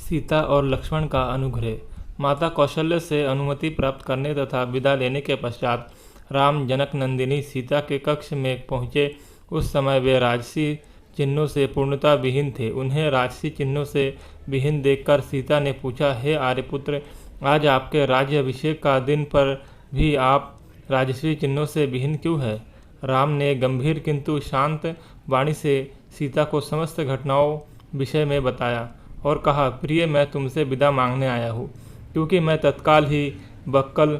सीता और लक्ष्मण का अनुग्रह। माता कौशल्य से अनुमति प्राप्त करने तथा विदा लेने के पश्चात राम जनक नंदिनी सीता के कक्ष में पहुँचे। उस समय वे राजसी चिन्हों से पूर्णता विहीन थे। उन्हें राजसी चिन्हों से विहीन देखकर सीता ने पूछा, हे आर्यपुत्र, आज आपके राज्य अभिषेक का दिन पर भी आप राजसी चिन्हों से विहीन क्यों है? राम ने गंभीर किंतु शांत वाणी से सीता को समस्त घटनाओं विषय में बताया और कहा, प्रिय, मैं तुमसे विदा मांगने आया हूँ, क्योंकि मैं तत्काल ही बक्कल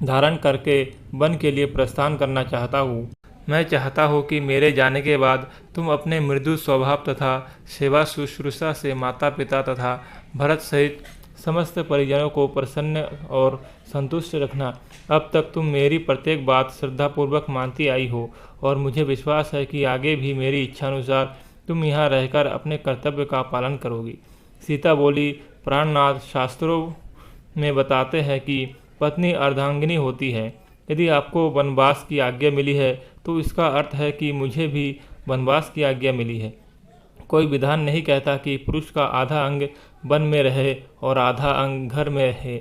धारण करके वन के लिए प्रस्थान करना चाहता हूँ। मैं चाहता हूँ कि मेरे जाने के बाद तुम अपने मृदु स्वभाव तथा सेवा शुश्रूषा से माता पिता तथा भरत सहित समस्त परिजनों को प्रसन्न और संतुष्ट रखना। अब तक तुम मेरी प्रत्येक बात श्रद्धापूर्वक मानती आई हो और मुझे विश्वास है कि आगे भी मेरी इच्छानुसार तुम यहाँ रहकर अपने कर्तव्य का पालन करोगी। सीता बोली, प्राणनाथ, शास्त्रों में बताते हैं कि पत्नी अर्धांगिनी होती है। यदि आपको वनवास की आज्ञा मिली है तो इसका अर्थ है कि मुझे भी वनवास की आज्ञा मिली है। कोई विधान नहीं कहता कि पुरुष का आधा अंग वन में रहे और आधा अंग घर में रहे।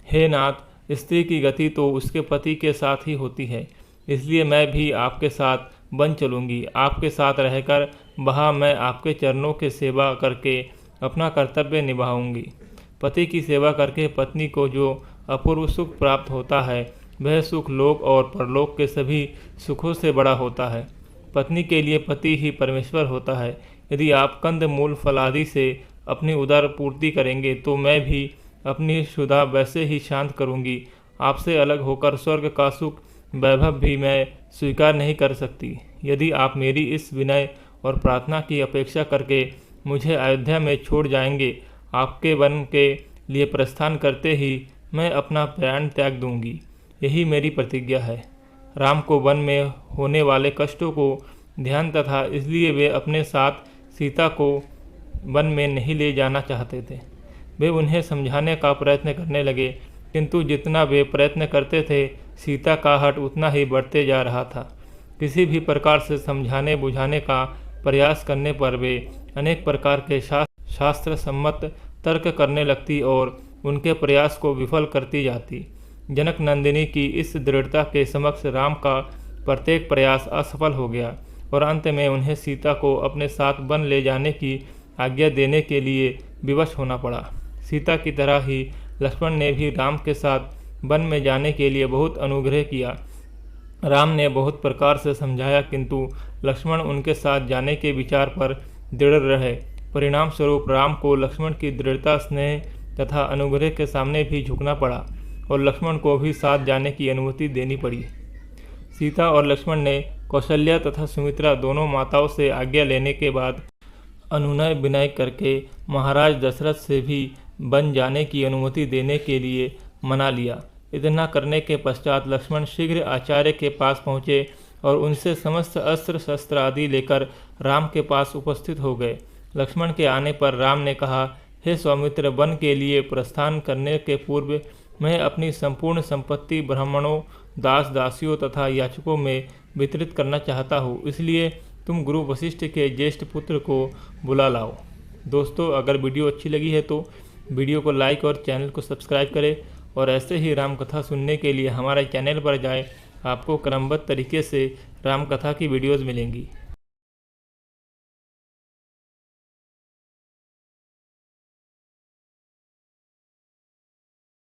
हे नाथ, स्त्री की गति तो उसके पति के साथ ही होती है, इसलिए मैं भी आपके साथ वन चलूँगी। आपके साथ रहकर वहाँ मैं आपके चरणों की सेवा करके अपना कर्तव्य निभाऊंगी। पति की सेवा करके पत्नी को जो अपूर्व सुख प्राप्त होता है, वह सुख लोक और परलोक के सभी सुखों से बड़ा होता है। पत्नी के लिए पति ही परमेश्वर होता है। यदि आप कंद मूल फल आदि से अपनी उदर पूर्ति करेंगे तो मैं भी अपनी क्षुधा वैसे ही शांत करूंगी। आपसे अलग होकर स्वर्ग का सुख वैभव भी मैं स्वीकार नहीं कर सकती। यदि आप मेरी इस विनय और प्रार्थना की अपेक्षा करके मुझे अयोध्या में छोड़ जाएंगे, आपके वन के लिए प्रस्थान करते ही मैं अपना प्राण त्याग दूंगी। यही मेरी प्रतिज्ञा है। राम को वन में होने वाले कष्टों को ध्यान तथा इसलिए वे अपने साथ सीता को वन में नहीं ले जाना चाहते थे। वे उन्हें समझाने का प्रयत्न करने लगे, किंतु जितना वे प्रयत्न करते थे, सीता का हठ उतना ही बढ़ते जा रहा था। किसी भी प्रकार से समझाने बुझाने का प्रयास करने पर वे अनेक प्रकार के शास्त्र सम्मत तर्क करने लगती और उनके प्रयास को विफल करती जाती। जनक नंदिनी की इस दृढ़ता के समक्ष राम का प्रत्येक प्रयास असफल हो गया और अंत में उन्हें सीता को अपने साथ वन ले जाने की आज्ञा देने के लिए विवश होना पड़ा। सीता की तरह ही लक्ष्मण ने भी राम के साथ वन में जाने के लिए बहुत अनुग्रह किया। राम ने बहुत प्रकार से समझाया, किंतु लक्ष्मण उनके साथ जाने के विचार पर दृढ़ रहे। परिणाम स्वरूप राम को लक्ष्मण की दृढ़ता, स्नेह तथा अनुग्रह के सामने भी झुकना पड़ा और लक्ष्मण को भी साथ जाने की अनुमति देनी पड़ी। सीता और लक्ष्मण ने कौशल्या तथा सुमित्रा दोनों माताओं से आज्ञा लेने के बाद अनुनय विनय करके महाराज दशरथ से भी वन जाने की अनुमति देने के लिए मना लिया। इतना करने के पश्चात लक्ष्मण शीघ्र आचार्य के पास पहुँचे और उनसे समस्त अस्त्र शस्त्र आदि लेकर राम के पास उपस्थित हो गए। लक्ष्मण के आने पर राम ने कहा, हे सौमित्र, वन के लिए प्रस्थान करने के पूर्व मैं अपनी संपूर्ण संपत्ति ब्राह्मणों, दास दासियों तथा याचकों में वितरित करना चाहता हूँ, इसलिए तुम गुरु वशिष्ठ के ज्येष्ठ पुत्र को बुला लाओ। दोस्तों, अगर वीडियो अच्छी लगी है तो वीडियो को लाइक और चैनल को सब्सक्राइब करें और ऐसे ही राम कथा सुनने के लिए हमारे चैनल पर जाएं। आपको क्रमबद्ध तरीके से राम कथा की वीडियोज़ मिलेंगी।